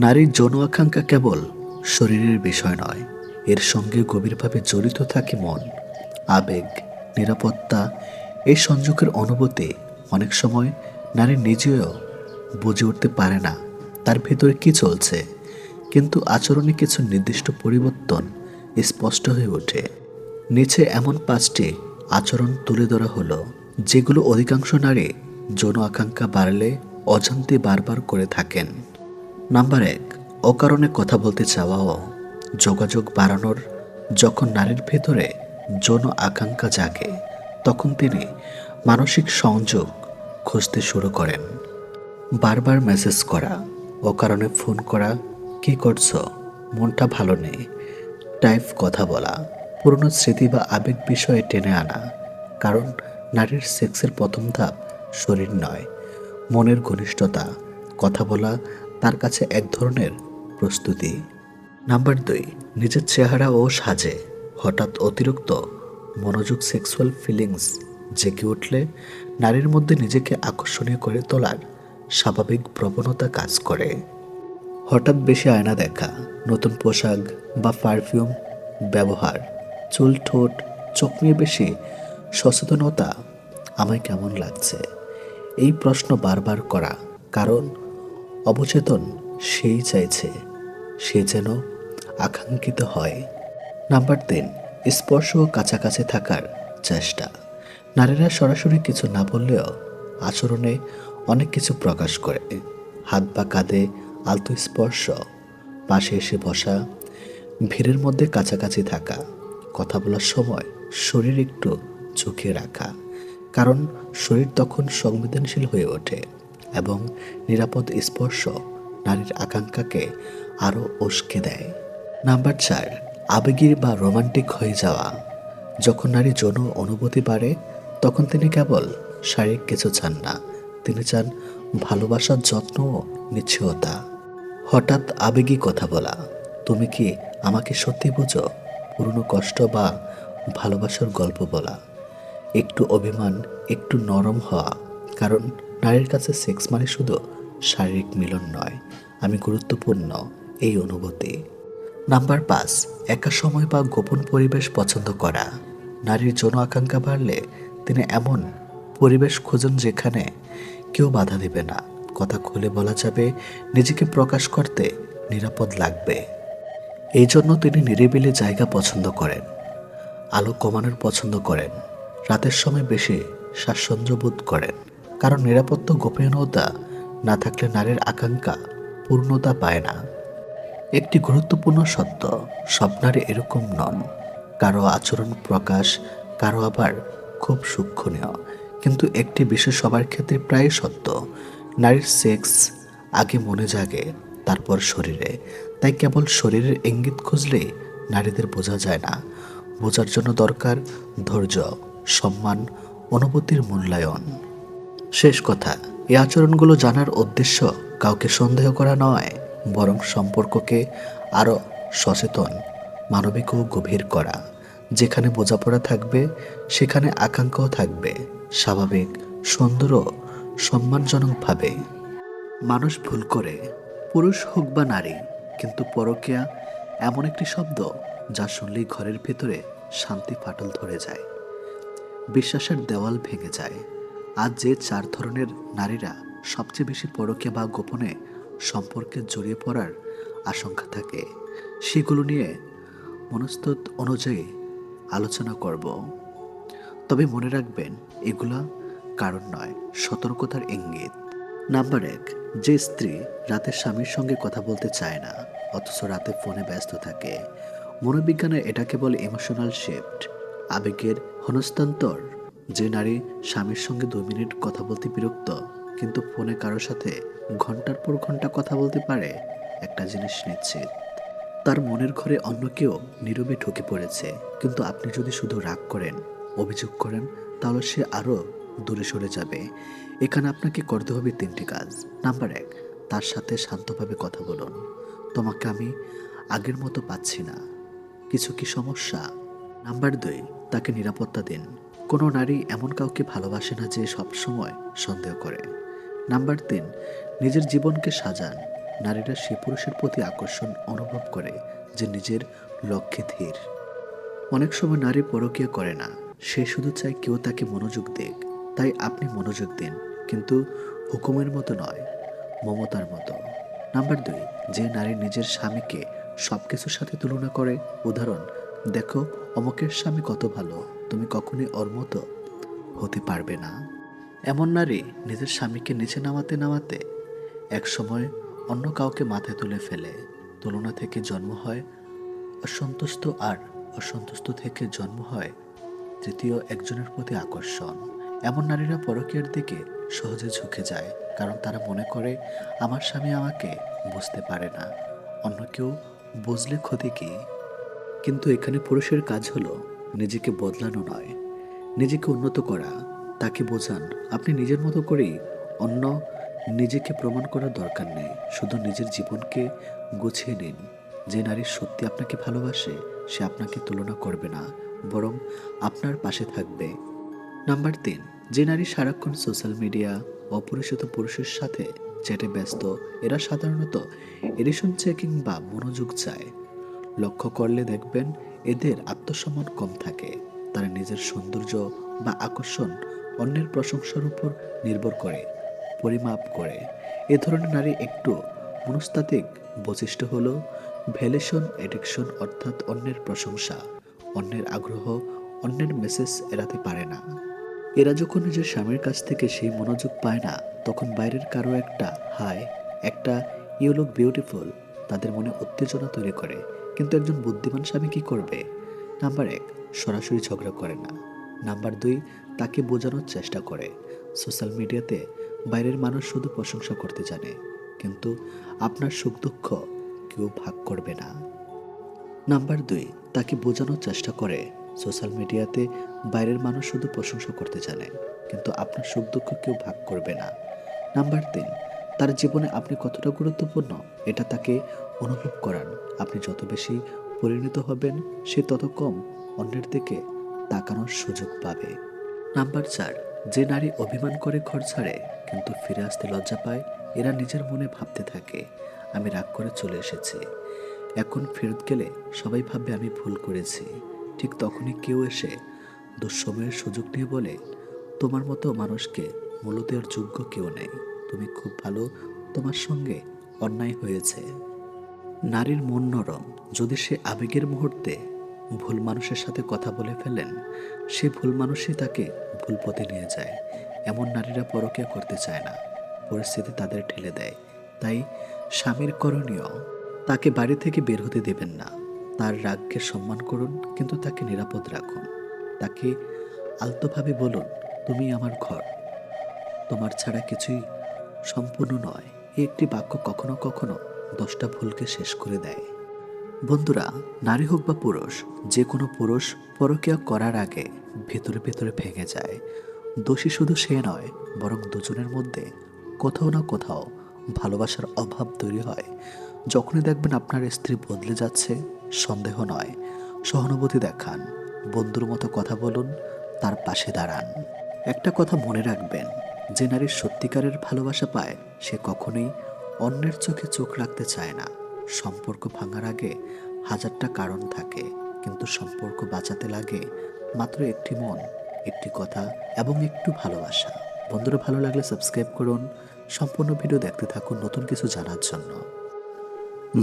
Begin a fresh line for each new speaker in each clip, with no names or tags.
নারীর যৌন আকাঙ্ক্ষা কেবল শরীরের বিষয় নয়, এর সঙ্গে গভীরভাবে জড়িত থাকে মন, আবেগ, নিরাপত্তা। এই সংযোগের অনুভূতি অনেক সময় নারী নিজেও বুঝে উঠতে পারে না তার ভেতরে কি চলছে, কিন্তু আচরণে কিছু নির্দিষ্ট পরিবর্তন স্পষ্ট হয়ে ওঠে। নিচে এমন 5টি আচরণ তুলে ধরা হলো, যেগুলো অধিকাংশ নারী যৌন আকাঙ্ক্ষা বাড়লে অজান্তে বারবার করে থাকেন। নাম্বার 1, অকারণে কথা বলতে চাওয়া ও যোগাযোগ বাড়ানোর। যখন নারীর ভেতরে যৌন আকাঙ্ক্ষা জাগে, তখন তিনি মানসিক সংযোগ খুঁজতে শুরু করেন। বারবার মেসেজ করা, অকারণে ফোন করা, কি করছো, মনটা ভালো নেই টাইপ কথা বলা, পুরনো স্মৃতি বা আবেগ বিষয়ে টেনে আনা। কারণ নারীর সেক্সের প্রথম ধাপ শরীর নয়, মনের ঘনিষ্ঠতা। কথা বলা তার কাছে এক ধরনের প্রস্তুতি। নাম্বার 2, নিজের চেহারা ও সাজে হঠাৎ অতিরিক্ত মনোযোগ। সেক্সুয়াল ফিলিংস জেগে উঠলে নারীর মধ্যে নিজেকে আকর্ষণীয় করে তোলার স্বাভাবিক প্রবণতা কাজ করে। হঠাৎ বেশি আয়না দেখা, নতুন পোশাক বা পারফিউম ব্যবহার, চুল, ঠোঁট, চোখ নিয়ে বেশি সচেতনতা। আমায় কেমন লাগছে, এই প্রশ্ন বারবার করা। কারণ অবচেতন সেই চাইছে সে যেন আকাঙ্ক্ষিত হয়। নাম্বার 3, স্পর্শ ও কাছাকাছি থাকার চেষ্টা। নারীরা সরাসরি কিছু না বললেও আচরণে অনেক কিছু প্রকাশ করে। হাত বা কাঁধে আলতো স্পর্শ, পাশে এসে বসা, ভিড়ের মধ্যে কাছাকাছি থাকা, কথা বলার সময় শরীর একটু ঝুঁকিয়ে রাখা। কারণ শরীর তখন সংবেদনশীল হয়ে ওঠে এবং নিরাপদ স্পর্শ নারীর আকাঙ্ক্ষাকে আরও উস্কে দেয়। নাম্বার 4, আবেগী বা রোমান্টিক হয়ে যাওয়া। যখন নারী যৌন অনুভূতি বাড়ে, তখন তিনি কেবল শারীরিক কিছু চান না, তিনি চান ভালোবাসার যত্ন ও নিশ্চয়তা। হঠাৎ আবেগী কথা বলা, তুমি কি আমাকে সত্যি বুঝো, পুরনো কষ্ট বা ভালোবাসার গল্প বলা, একটু অভিমান, একটু নরম হওয়া। কারণ নারীর কাছে সেক্স মানে শুধু শারীরিক মিলন নয়, আমি গুরুত্বপূর্ণ, এই অনুভূতি। নাম্বার 5, একা সময় বা গোপন পরিবেশ পছন্দ করা। নারীর যৌন আকাঙ্ক্ষা বাড়লে তিনি এমন পরিবেশ খোঁজেন যেখানে কেউ বাধা দেবে না, কথা খুলে বলা যাবে, নিজেকে প্রকাশ করতে নিরাপদ লাগবে। এই জন্য তিনি নিরিবিলি জায়গা পছন্দ করেন, আলো কমানোর পছন্দ করেন, রাতের সময় বেশি স্বাচ্ছন্দ্য বোধ করেন। কারণ নিরাপত্তা, গোপনীয়তা না থাকলে নারীর আকাঙ্ক্ষা পূর্ণতা পায় না। একটি গুরুত্বপূর্ণ সত্য, সব নারী এরকম নন। কারো আচরণ প্রকাশ, কারো আবার খুব সূক্ষ্মণীয়। কিন্তু একটি বিষয় সবার ক্ষেত্রে প্রায় সত্য, নারীর সেক্স আগে মনে জাগে, তারপর শরীরে। তাই কেবল শরীরের ইঙ্গিত খুঁজলে নারীদের বোঝা যায় না। বোঝার জন্য দরকার ধৈর্য, সম্মান, অনুভূতির মূল্যায়ন। শেষ কথা, এই আচরণগুলো জানার উদ্দেশ্য কাউকে সন্দেহ করা নয়, বরং সম্পর্ককে আরও সচেতন, মানবিক ও গভীর করা। যেখানে বোঝাপড়া থাকবে, সেখানে আকাঙ্ক্ষাও থাকবে, স্বাভাবিক, সুন্দর ও সম্মানজনকভাবে। মানুষ ভুল করে, পুরুষ হোক বা নারী, কিন্তু পরকীয়া এমন একটি শব্দ যা শুনলেই ঘরের ভেতরে শান্তি ফাটল ধরে যায়, বিশ্বাসের দেওয়াল ভেঙে যায়। আজ যে 4 ধরনের নারীরা সবচেয়ে বেশি পরকীয়া বা গোপনে সম্পর্কে জড়িয়ে পড়ার আশঙ্কা থাকে, সেগুলো নিয়ে মনস্তত্ত্ব অনুযায়ী আলোচনা করব। তবে মনে রাখবেন, এগুলা কারণ নয়, সতর্কতার ইঙ্গিত। নাম্বার 1, যে স্ত্রী রাতে স্বামীর সঙ্গে কথা বলতে চায় না, অথচ রাতে ফোনে ব্যস্ত থাকে। মনোবিজ্ঞানে এটাকে বলে ইমোশনাল শিফট, আবেগের হস্তান্তর। যে নারী স্বামীর সঙ্গে 2 মিনিট কথা বলতে বিরক্ত, কিন্তু ফোনে কারোর সাথে ঘন্টার পর ঘন্টা কথা বলতে পারে, একটা জিনিস নিশ্চিত, তার মনের ঘরে অন্য কেউ নীরবে ঢুকে পড়েছে। কিন্তু আপনি যদি শুধু রাগ করেন, অভিযোগ করেন, তাহলে সে আরও দূরে সরে যাবে। এখানে আপনাকে করতে হবে 3টি কাজ। নাম্বার 1, তার সাথে শান্তভাবে কথা বলুন, তোমাকে আমি আগের মতো পাচ্ছি না, কিছু কি সমস্যা? নাম্বার 2, তাকে নিরাপত্তা দিন। কোনো নারী এমন কাউকে ভালোবাসে না যে সবসময় সন্দেহ করে। নাম্বার 3, নিজের জীবনকে সাজান, নারীরা সে পুরুষের প্রতি আকর্ষণ অনুভব করে যে নিজের লক্ষ্যে ধীর। অনেক সময় নারী পরকীয়া করে না, সে শুধু চায় কেউ তাকে মনোযোগ দেখ। তাই আপনি মনোযোগ দিন, কিন্তু হুকুমের মতো নয়, মমতার মতো। নাম্বার 2, যে নারী নিজের স্বামীকে সব কিছুর সাথে তুলনা করে। উদাহরণ, দেখো অমুকের স্বামী কত ভালো, তুমি কখনোই ওর মতো হতে পারবে না। এমন নারী নিজের স্বামীকে নিচে নামাতে নামাতে একসময় অন্য কাউকে মাথায় তুলে ফেলে। তুলনা থেকে জন্ম হয় অসন্তুষ্ট, আর অসন্তুষ্ট থেকে জন্ম হয় তৃতীয় একজনের প্রতি আকর্ষণ। এমন নারীরা পরকীয়ার দিকে সহজে ঝুঁকে যায়, কারণ তারা মনে করে আমার স্বামী আমাকে বুঝতে পারে না, অন্য কেউ বুঝলে ক্ষতি কি। কিন্তু এখানে পুরুষের কাজ হলো নিজেকে বদলানো নয়, নিজেকে উন্নত করা। তাকে বোঝান আপনি নিজের মতো করেই অন্য, নিজেকে প্রমাণ করার দরকার নেই, শুধু নিজের জীবনকে গুছিয়ে নিন। যে নারী সত্যি আপনাকে ভালোবাসে সে আপনাকে তুলনা করবে না, বরং আপনার পাশে থাকবে। নাম্বার 3, যে নারী সারাক্ষণ সোশ্যাল মিডিয়া, অপরিচিত পুরুষের সাথে চ্যাটে ব্যস্ত, এরা সাধারণত এডিশন চেকিং বা মনোযোগ চায়। লক্ষ্য করলে দেখবেন এদের আত্মসম্মান কম থাকে। তারা নিজের সৌন্দর্য বা আকর্ষণ অন্যের প্রশংসার উপর নির্ভর করে, পরিমাপ করে। এ ধরনের নারী একটু মনস্তাত্ত্বিক বৈশিষ্ট্য হলো ভ্যালিডেশন অ্যাডিকশন, অর্থাৎ অন্যের প্রশংসা, অন্যের আগ্রহ, অন্যের মেসেজ এড়াতে পারে না। এরা যখন নিজের স্বামীর কাছ থেকে সেই মনোযোগ পায় না, তখন বাইরের কারো একটা হাই, একটা ইউ লুক বিউটিফুল তাদের মনে উত্তেজনা তৈরি করে। কিন্তু একজন বুদ্ধিমান স্বামী কি করবে? নাম্বার 1, সরাসরি ঝগড়া করে না। নাম্বার 2, তাকে বোঝানোর চেষ্টা করে। সোশ্যাল মিডিয়াতে বাইরের মানুষ শুধু প্রশংসা করতে জানে, কিন্তু আপনার সুখ দুঃখ কেউ ভাগ করবে না। নাম্বার 2, তাকে বোঝানোর চেষ্টা করে। সোশ্যাল মিডিয়াতে বাইরের মানুষ শুধু প্রশংসা করতে জানে, কিন্তু আপনার সুখ দুঃখ কেউ ভাগ করবে না। নাম্বার 3, তার জীবনে আপনি কতটা গুরুত্বপূর্ণ এটা তাকে অনুভব করান। আপনি যত বেশি পরিণত হবেন, সে তত কম অন্যের দিকে তাকানোর সুযোগ পাবে। নাম্বার 4, যে নারী অভিমান করে ঘর ছাড়ে কিন্তু ফিরে আসতে লজ্জা পায়, এরা নিজের মনে ভাবতে থাকে আমি রাগ করে চলে এসেছি, এখন ফেরত গেলে সবাই ভাববে আমি ভুল করেছি। ঠিক তখনই কেউ এসে দুঃসময়ের সুযোগ নিয়ে বলে তোমার মতো মানুষকে মূল্য দেওয়ার যোগ্য কেউ নেই, তুমি খুব ভালো, তোমার সঙ্গে অন্যায় হয়েছে। নারীর মন নরম, যদি সে আবেগের মুহূর্তে ভুল মানুষের সাথে কথা বলে ফেলেন, সে ভুল মানুষই তাকে ভুল পথে নিয়ে যায়। এমন নারীরা পরকীয়া করতে চায় না, পরিস্থিতি তাদের ঠেলে দেয়। তাই স্বামীর করণীয়, তাকে বাড়ি থেকে বের হতে দেবেন না। তার রাগকে সম্মান করুন, কিন্তু তাকে নিরাপদ রাখুন। তাকে আলতোভাবে বলুন তুমি আমার ঘর, তোমার ছাড়া কিছুই সম্পূর্ণ নয়। এই একটি বাক্য কখনো কখনো 10টা ভুলকে শেষ করে দেয়। বন্ধুরা, নারী হোক বা পুরুষ, যে কোনো পুরুষ পরকীয়া করার আগে ভেতরে ভেতরে ভেঙে যায়। দোষী শুধু সে নয়, বরং দুজনের মধ্যে কোথাও না কোথাও ভালোবাসার অভাব তৈরি হয়। যখনই দেখবেন আপনার স্ত্রী বদলে যাচ্ছে, সন্দেহ নয়, সহানুভূতি দেখান, বন্ধুর মতো কথা বলুন, তার পাশে দাঁড়ান। একটা কথা মনে রাখবেন, যে নারী সত্যিকারের ভালোবাসা পায় সে কখনোই অন্যের চোখে চোখ রাখতে চায় না। সম্পর্ক ভাঙার আগে হাজারটা কারণ থাকে, কিন্তু সম্পর্ক বাঁচাতে লাগে মাত্র একটি মন, একটি কথা এবং একটু ভালোবাসা। বন্ধুরা, ভালো লাগলে সাবস্ক্রাইব করুন, সম্পূর্ণ ভিডিও দেখতে থাকুন নতুন কিছু জানার জন্য।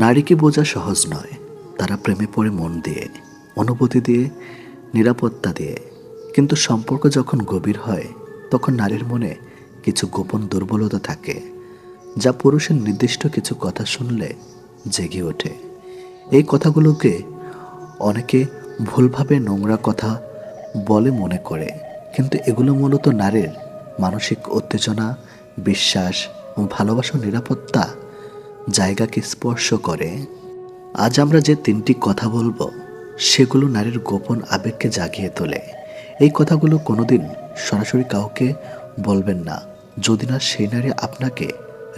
নারীকে বোঝা সহজ নয়, তারা প্রেমে পড়ে মন দিয়ে, অনুভূতি দিয়ে, নিরাপত্তা দিয়ে। কিন্তু সম্পর্ক যখন গভীর হয়, তখন নারীর মনে কিছু গোপন দুর্বলতা থাকে, যা পুরুষের নির্দিষ্ট কিছু কথা শুনলে জেগে ওঠে। এই কথাগুলোকে অনেকে ভুলভাবে নোংরা কথা বলে মনে করে, কিন্তু এগুলো মূলত নারীর মানসিক উত্তেজনা, বিশ্বাস ও ভালোবাসা, নিরাপত্তা জায়গাকে স্পর্শ করে। আজ আমরা যে 3টি কথা বলবো, সেগুলো নারীর গোপন আবেগকে জাগিয়ে তোলে। এই কথাগুলো কোনোদিন সরাসরি কাউকে বলবেন না, যদি না সেই নারী আপনাকে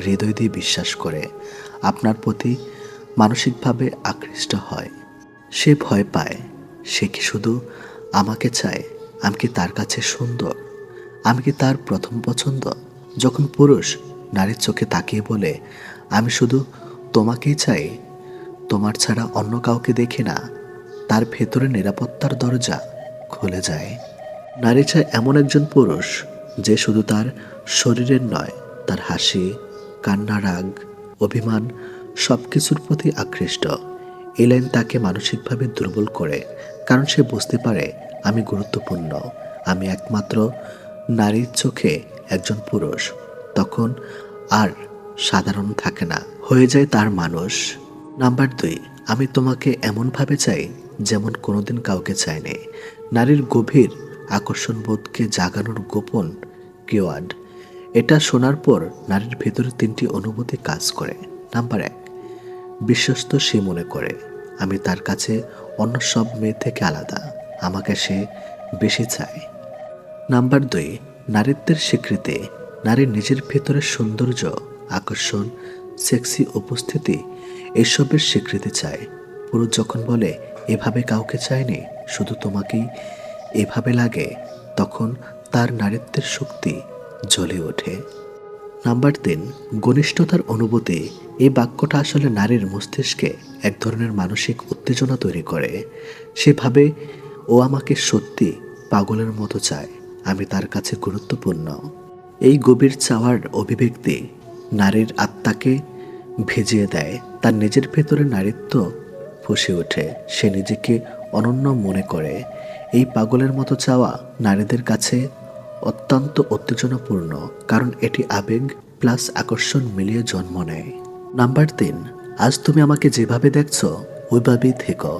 হৃদয় দিয়ে বিশ্বাস করে, আপনার প্রতি মানসিকভাবে আকৃষ্ট হয়। সে ভয় পায়, সে কি শুধু আমাকে চায়, আমি কি তার কাছে সুন্দর, আমি কি তার প্রথম পছন্দ। যখন পুরুষ নারীর চোখে তাকিয়ে বলে আমি শুধু তোমাকেই চাই, তোমার ছাড়া অন্য কাউকে দেখি না। তার ভেতরে নিরাপত্তার দরজা খুলে যায়। নারী চায় এমন একজন পুরুষ যে শুধু তার শরীরের নয়, তার হাসি, কান্না, রাগ, অভিমান সব কিছুর প্রতি আকৃষ্ট। এই লাইন তাকে মানসিকভাবে দুর্বল করে, কারণ সে বুঝতে পারে আমি গুরুত্বপূর্ণ, আমি একমাত্র নারীর চোখে একজন পুরুষ। তখন আর সাধারণ থাকে না, হয়ে যায় তার মানুষ। নাম্বার 2, আমি তোমাকে এমনভাবে চাই যেমন কোনোদিন কাউকে চাইনি। নারীর গভীর আকর্ষণ বোধকে জাগানোর গোপন কিওয়ার্ড। এটা শোনার পর নারীর ভেতরে 3টি অনুভূতি কাজ করে। নাম্বার 1, বিশ্বস্ত। সে মনে করে আমি তার কাছে অন্য সব মেয়ে থেকে আলাদা, আমাকে সে বেশি চায়। নাম্বার 2, নারীত্বের স্বীকৃতি। নারীর নিজের ভেতরের সৌন্দর্য, আকর্ষণ, সেক্সি উপস্থিতি এসবের স্বীকৃতি চায়। পুরুষ যখন বলে এভাবে কাউকে চায়নি, শুধু তোমাকেই এভাবে লাগে, তখন তার নারীত্বের শক্তি জ্বলে ওঠে। নাম্বার 3, ঘনিষ্ঠতার অনুভূতি। এই বাক্যটা আসলে নারীর মস্তিষ্কে এক ধরনের মানসিক উত্তেজনা তৈরি করে। সে ভাবে ও আমাকে সত্যি পাগলের মতো চায়, আমি তার কাছে গুরুত্বপূর্ণ। এই গভীর চাওয়ার অভিব্যক্তি নারীর আত্মাকে ভিজিয়ে দেয়। তার নিজের ভেতরে নারীত্ব ফুঁসে ওঠে, সে নিজেকে অনন্য মনে করে। এই পাগলের মতো চাওয়া নারীদের কাছে অত্যন্ত উত্তেজনাপূর্ণ, কারণ এটি আবেগ প্লাস আকর্ষণ মিলিয়ে জন্ম নেয়। নাম্বার 3, আজ তুমি আমাকে যেভাবে দেখছো ওইভাবেই থেকো,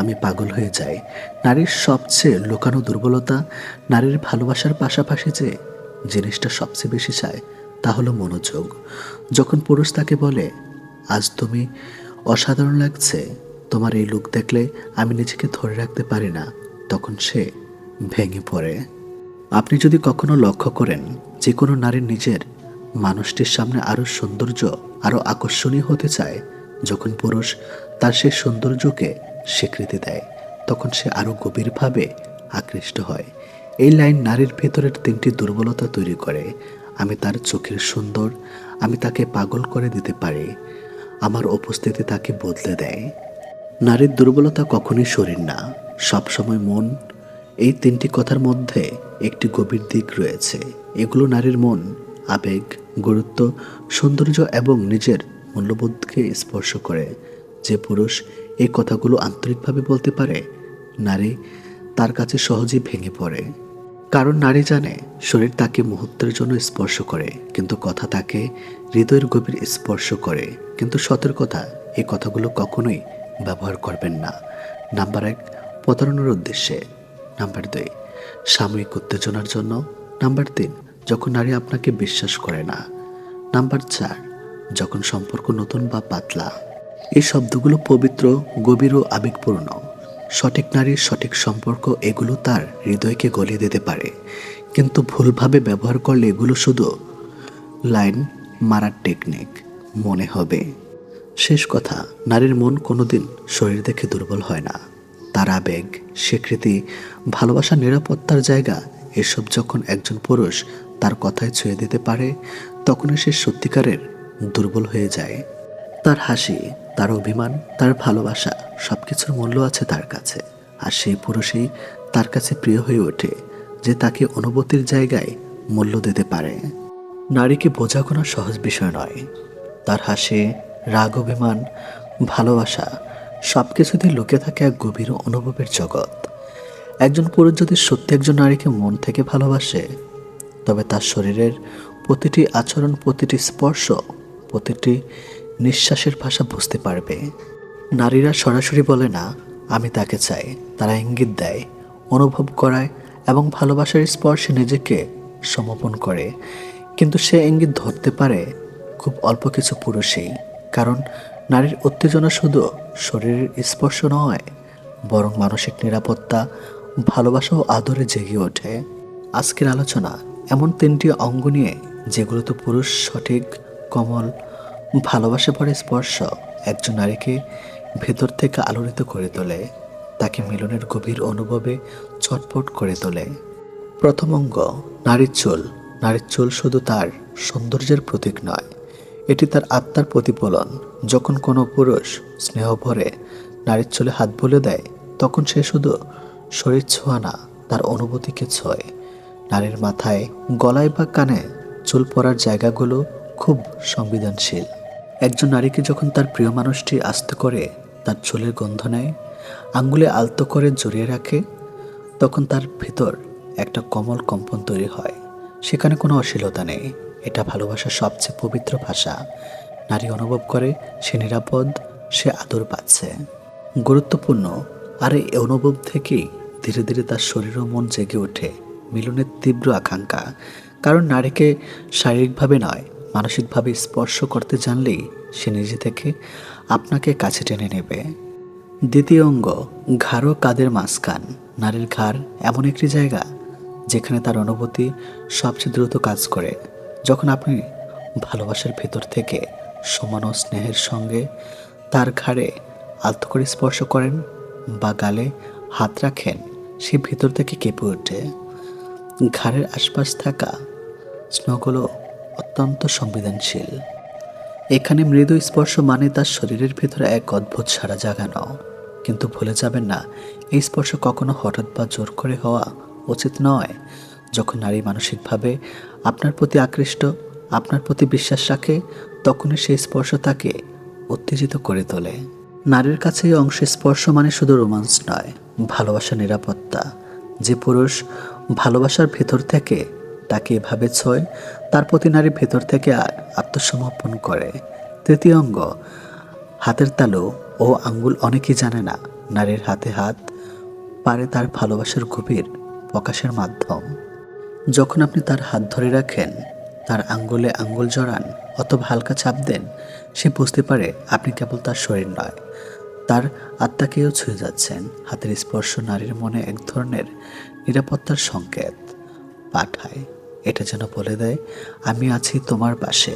আমি পাগল হয়ে যাই। নারীর সবচেয়ে লুকানো দুর্বলতা, নারীর ভালোবাসার পাশাপাশি যে জিনিসটা সবচেয়ে বেশি চায় তা হলো মনোযোগ। যখন পুরুষ তাকে বলে আজ তুমি অসাধারণ লাগছে, তোমার এই লুক দেখলে আমি নিজেকে ধরে রাখতে পারি না, তখন সে ভেঙে পড়ে। আপনি যদি কখনো লক্ষ্য করেন যে কোনো নারীর নিজের মানুষটির সামনে আরও সৌন্দর্য, আরও আকর্ষণীয় হতে চায়, যখন পুরুষ তার সেই সৌন্দর্যকে স্বীকৃতি দেয়, তখন সে আরও গভীরভাবে আকৃষ্ট হয়। এই লাইন নারীর ভেতরের 3টি দুর্বলতা তৈরি করে। আমি তার চোখের সুন্দর, আমি তাকে পাগল করে দিতে পারি, আমার উপস্থিতি তাকে বদলে দেয়। নারীর দুর্বলতা কখনোই শরীর না, সবসময় মন। এই 3টি কথার মধ্যে একটি গভীর দিক রয়েছে। এগুলো নারীর মন, আবেগ, গুরুত্ব, সৌন্দর্য এবং নিজের মূল্যবোধকে স্পর্শ করে। যে পুরুষ এই কথাগুলো আন্তরিকভাবে বলতে পারে, নারী তার কাছে সহজেই ভেঙে পড়ে। কারণ নারী জানে শরীর তাকে মুহূর্তের জন্য স্পর্শ করে, কিন্তু কথা তাকে হৃদয়ের গভীর স্পর্শ করে। কিন্তু সতর্কতা, এই কথাগুলো কখনোই ব্যবহার করবেন না। নাম্বার 1, প্রতারণার উদ্দেশ্যে। নাম্বার 2, সাময়িক উত্তেজনার জন্য। নাম্বার 3, যখন নারী আপনাকে বিশ্বাস করে না। নাম্বার 4, যখন সম্পর্ক নতুন বা পাতলা। এই শব্দগুলো পবিত্র, গভীর ও আবেগপূর্ণ। সঠিক নারীর সঠিক সম্পর্ক এগুলো তার হৃদয়কে গলিয়ে দিতে পারে, কিন্তু ভুলভাবে ব্যবহার করলে এগুলো শুধু লাইন মারার টেকনিক মনে হবে। শেষ কথা, নারীর মন কোনোদিন শরীর দেখে দুর্বল হয় না। তার আবেগ, স্বীকৃতি, ভালোবাসা, নিরাপত্তার জায়গা, এসব যখন একজন পুরুষ তার কথায় ছুঁয়ে দিতে পারে, তখন সে সত্যিকারের দুর্বল হয়ে যায়। তার হাসি, তার অভিমান, তার ভালোবাসা সব কিছুর মূল্য আছে তার কাছে। আর সেই পুরুষই তার কাছে প্রিয় হয়ে ওঠে, যে তাকে অনুভূতির জায়গায় মূল্য দিতে পারে। নারীকে বোঝা কোনো সহজ বিষয় নয়। তার হাসি, রাগ, অভিমান, ভালোবাসা সব কিছুতে লুকিয়ে থাকে এক গভীর অনুভবের জগৎ। একজন পুরুষ যদি সত্যি একজন নারীকে মন থেকে ভালোবাসে, তবে তার শরীরের প্রতিটি আচরণ, প্রতিটি স্পর্শ, প্রতিটি নিঃশ্বাসের ভাষা বুঝতে পারবে। নারীরা সরাসরি বলে না আমি তাকে চাই, তারা ইঙ্গিত দেয়, অনুভব করায় এবং ভালোবাসার স্পর্শে নিজেকে সমর্পণ করে। কিন্তু সে ইঙ্গিত ধরতে পারে খুব অল্প কিছু পুরুষই, কারণ নারীর উত্তেজনা শুধু শরীরের স্পর্শ নয়, বরং মানসিক নিরাপত্তা, ভালোবাসা ও আদরে জেগে ওঠে। আজকের আলোচনা এমন 3টি অঙ্গ নিয়ে যেগুলোতে পুরুষ সঠিক, কোমল, ভালোবাসা ভরা স্পর্শ একজন নারীকে ভেতর থেকে আলোড়িত করে তোলে, তাকে মিলনের গভীর অনুভবে চটপট করে তোলে। প্রথম অঙ্গ, নারীর চুল। নারীর চুল শুধু তার সৌন্দর্যের প্রতীক নয়, এটি তার আত্মার প্রতিফলন। যখন কোনো পুরুষ স্নেহ ভরে নারীর চুলে হাত বুলিয়ে দেয়, তখন সে শুধু শরীর ছোঁয়া না, তার অনুভূতিকে ছোঁয়। নারীর মাথায়, গলায় বা কানে চুল পড়ার জায়গাগুলো খুব সংবেদনশীল। একজন নারীকে যখন তার প্রিয় মানুষটি আস্তে করে তার চুলের গন্ধ নেয়, আঙ্গুলে আলতো করে জড়িয়ে রাখে, তখন তার ভিতর একটা কোমল কম্পন তৈরি হয়। সেখানে কোনো অশ্লীলতা নেই, এটা ভালোবাসার সবচেয়ে পবিত্র ভাষা। নারী অনুভব করে সে নিরাপদ, সে আদর পাচ্ছে, গুরুত্বপূর্ণ। আর এই অনুভব থেকেই ধীরে ধীরে তার শরীর ও মন জেগে ওঠে মিলনের তীব্র আকাঙ্ক্ষা। কারণ নারীকে শারীরিকভাবে নয়, মানসিকভাবে স্পর্শ করতে জানলেই সে নিজে থেকে আপনাকে কাছে টেনে নেবে। দ্বিতীয় অঙ্গ, ঘাড় ও কাঁধের মাঝখান। নারীর ঘাড় এমন একটি জায়গা যেখানে তার অনুভূতি সবচেয়ে দ্রুত কাজ করে। যখন আপনি ভালোবাসার ভেতর থেকে সমান ও স্নেহের সঙ্গে তার ঘাড়ে আলতো করে স্পর্শ করেন বা গালে হাত রাখেন, সে ভিতর থেকে কেঁপে ওঠে। ঘাড়ের আশপাশ থাকা স্নায়ুগুলো অত্যন্ত সংবেদনশীল। এখানে মৃদু স্পর্শ মানে তার শরীরের ভিতরে এক অদ্ভুত সাড়া জাগানো। কিন্তু ভুলে যাবেন না, এই স্পর্শ কখনো হঠাৎ বা জোর করে হওয়া উচিত নয়। যখন নারী মানসিকভাবে আপনার প্রতি আকৃষ্ট, আপনার প্রতি বিশ্বাস রাখে, তখনই সেই স্পর্শ তাকে উত্তেজিত করে তোলে। নারীর কাছে এই অংশে স্পর্শ মানে শুধু রোমান্স নয়, ভালোবাসা, নিরাপত্তা। যে পুরুষ ভালোবাসার ভেতর থেকে তাকে এভাবে ছোঁয়, তার প্রতি নারী ভেতর থেকে আত্মসমর্পণ করে। তৃতীয় অঙ্গ, হাতের তালু ও আঙ্গুল। অনেকেই জানে না, নারীর হাতে হাত পারে তার ভালোবাসার গভীর প্রকাশের মাধ্যম। যখন আপনি তার হাত ধরে রাখেন, তার আঙ্গুলে আঙ্গুল জড়ান অথবা হালকা চাপ দেন, সে বুঝতে পারে আপনি কেবল তার শরীর নয়, তার আত্মাকেও ছুঁয়ে যাচ্ছেন। হাতের স্পর্শ নারীর মনে এক ধরনের নিরাপত্তার সংকেত পাঠায়। এটা যেন বলে দেয়, আমি আছি তোমার পাশে।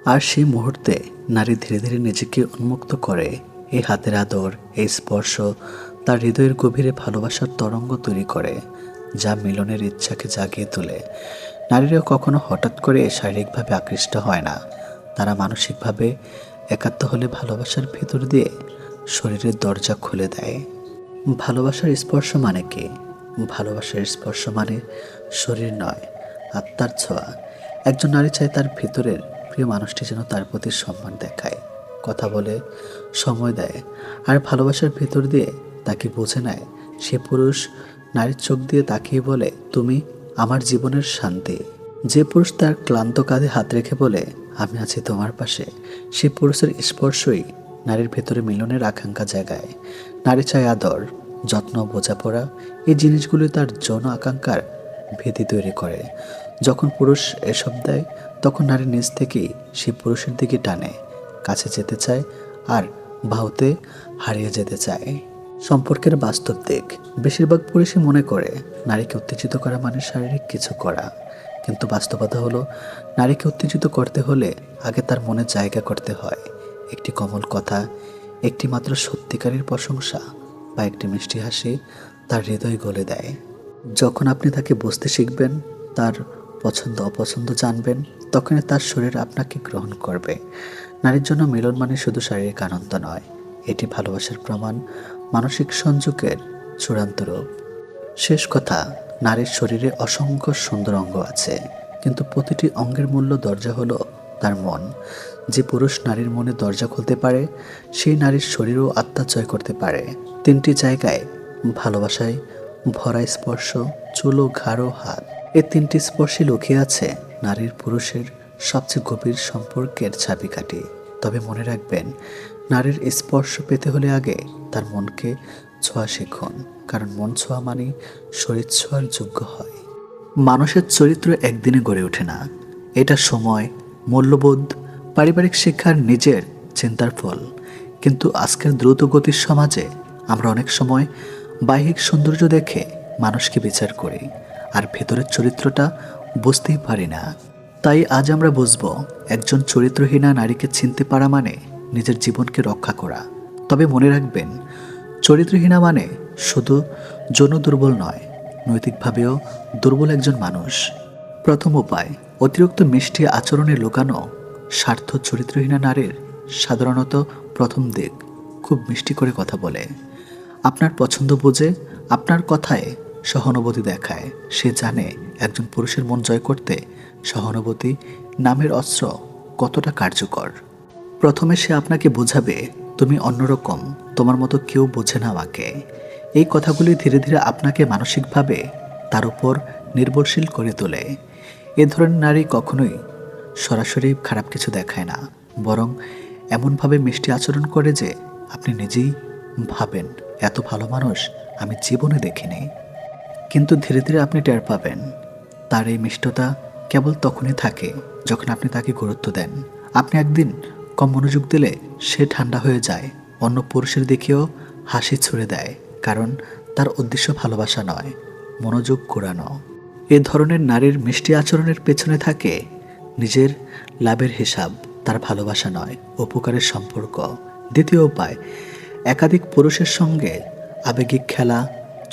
আর সেই মুহূর্তে নারী ধীরে ধীরে নিজেকে উন্মুক্ত করে। এই হাতের আদর, এই স্পর্শ তার হৃদয়ের গভীরে ভালোবাসার তরঙ্গ তৈরি করে, যা মিলনের ইচ্ছাকে জাগিয়ে তোলে। নারীরা কখনো হঠাৎ করে শারীরিকভাবে আকৃষ্ট হয় না, তারা মানসিকভাবে একাত্ম হলে ভালোবাসার ভিতর দিয়ে শরীরের দরজা খুলে দেয়। ভালোবাসার স্পর্শ মানে কি? ভালোবাসার স্পর্শ মানে শরীর নয়, আত্মার ছোঁয়া। একজন নারী চায় তার ভিতরের প্রিয় মানুষটি যেন তার প্রতি সম্মান দেখায়, কথা বলে, সময় দেয়, আর ভালোবাসার ভিতর দিয়ে তাকে বুঝে নেয়। সে পুরুষ নারীর চোখ দিয়ে তাকিয়ে বলে, তুমি আমার জীবনের শান্তি। যে পুরুষ তার ক্লান্ত কাঁধে হাত রেখে বলে, আমি আছি তোমার পাশে, সে পুরুষের স্পর্শই নারীর ভেতরে মিলনের আকাঙ্ক্ষা জাগায়। নারী চায় আদর, যত্ন, বোঝাপড়া। এই জিনিসগুলি তার যৌন আকাঙ্ক্ষার ভীতি তৈরি করে। যখন পুরুষ এসব দেয়, তখন নারী নিজ থেকেই সে পুরুষের দিকে টানে, কাছে যেতে চায় আর বাহুতে হারিয়ে যেতে চায়। সম্পর্কের বাস্তব দিক, বেশিরভাগ পুরুষই মনে করে নারীকে উত্তেজিত করা মানে শারীরিক কিছু করা। কিন্তু বাস্তবতা হলো, নারীকে উত্তেজিত করতে হলে আগে তার মনে জায়গা করতে হয়। একটি কোমল কথা, একটি মাত্র সত্যিকারের প্রশংসা বা একটি মিষ্টি হাসি তার হৃদয় গলে দেয়। যখন আপনি তাকে বুঝতে শিখবেন, তার পছন্দ অপছন্দ জানবেন, তখনই তার শরীর আপনাকে গ্রহণ করবে। নারীর জন্য মিলন মানে শুধু শারীরিক আনন্দ নয়, এটি ভালোবাসার প্রমাণ, মানসিক সংযোগের চূড়ান্ত রূপ। শেষ কথা, নারীর শরীরে অসংখ্য সুন্দর অঙ্গ আছে, কিন্তু প্রতিটি অঙ্গের মূল্য দরজা হলো তার মন। যে পুরুষ নারীর মনে দরজা খুলতে পারে, সেই নারীর শরীর ও আত্মা জয় করতে পারে। তিনটি জায়গায় ভালোবাসায় ভরা স্পর্শ, চুল ও ঘাড় ও হাত। এই তিনটি স্পর্শে লুকিয়ে আছে নারীর পুরুষের সবচেয়ে গভীর সম্পর্কের চাবিকাঠি। তবে মনে রাখবেন, নারীর স্পর্শ পেতে হলে আগে তার মনকে ছোঁয়া শিখুন, কারণ মন ছোঁয়া মানে শরীর ছোঁয়ার যোগ্য হয়। মানুষের চরিত্র একদিনে গড়ে ওঠে না, এটা সময়, মূল্যবোধ, পারিবারিক শিক্ষার, নিজের চিন্তার ফল। কিন্তু আজকের দ্রুতগতির সমাজে আমরা অনেক সময় বাহ্যিক সৌন্দর্য দেখে মানুষকে বিচার করি, আর ভেতরের চরিত্রটা বুঝতেই পারি না। তাই আজ আমরা বুঝব, একজন চরিত্রহীনা নারীকে চিনতে পারা মানে নিজের জীবনকে রক্ষা করা। তবে মনে রাখবেন, চরিত্রহীনা মানে শুধু যৌন দুর্বল নয়, নৈতিকভাবেও দুর্বল একজন মানুষ। প্রথম উপায়, অতিরিক্ত মিষ্টি আচরণে লুকানো স্বার্থ চরিত্রহীনা নারীর সাধারণত প্রথম দিক খুব মিষ্টি করে কথা বলে, আপনার পছন্দ বোঝে, আপনার কথায় সহানুভূতি দেখায়। সে জানে একজন পুরুষের মন জয় করতে সহানুভূতি নামের অস্ত্র কতটা কার্যকর। প্রথমে সে আপনাকে বোঝাবে, তুমি অন্যরকম, তোমার মতো কেউ বোঝে না আমাকে। এই কথাগুলি ধীরে ধীরে আপনাকে মানসিকভাবে তার উপর নির্ভরশীল করে তোলে। এ ধরনের নারী কখনোই সরাসরি খারাপ কিছু দেখায় না, বরং এমনভাবে মিষ্টি আচরণ করে যে আপনি নিজেই ভাবেন, এত ভালো মানুষ আমি জীবনে দেখিনি। কিন্তু ধীরে ধীরে আপনি টের পাবেন তার এই মিষ্টতা কেবল তখনই থাকে যখন আপনি তাকে গুরুত্ব দেন। আপনি একদিন কম মনোযোগ দিলে সে ঠান্ডা হয়ে যায়, অন্য পুরুষের দিকেও হাসি ছুড়ে দেয়, কারণ তার উদ্দেশ্য ভালোবাসা নয়, মনোযোগ কুড়ানো। এ ধরনের নারীর মিষ্টি আচরণের পেছনে থাকে নিজের লাভের হিসাব, তার ভালোবাসা নয়, উপকারের সম্পর্ক। দ্বিতীয় উপায়, একাধিক পুরুষের সঙ্গে আবেগিক খেলা।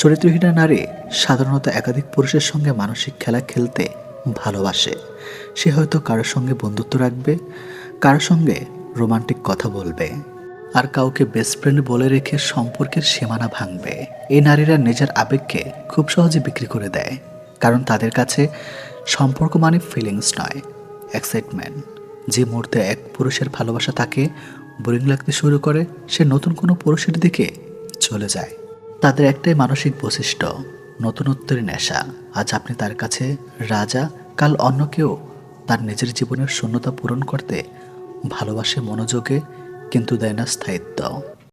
চরিত্রহীনা নারী সাধারণত একাধিক পুরুষের সঙ্গে মানসিক খেলা খেলতে ভালোবাসে। সে হয়তো কারোর সঙ্গে বন্ধুত্ব রাখবে, কারোর সঙ্গে রোমান্টিক কথা বলবে, আর কাউকে বেস্ট ফ্রেন্ড বলে রেখে সম্পর্কের সীমানা ভাঙবে। এই নারীরা নিজের আবেগকে খুব সহজে বিক্রি করে দেয়, কারণ তাদের কাছে সম্পর্ক মানে ফিলিংস নয়, এক্সাইটমেন্ট। যে মুহূর্তে এক পুরুষের ভালোবাসা তাকে বোরিং লাগতে শুরু করে, সে নতুন কোনো পুরুষের দিকে চলে যায়। তাদের একটাই মানসিক বৈশিষ্ট্য, নতুনত্বের নেশা। আজ আপনি তার কাছে রাজা, কাল অন্য কেউ তার নিজের জীবনের শূন্যতা পূরণ করতে ভালোবাসে মনোযোগে, কিন্তু দেয় না স্থায়িত্ব।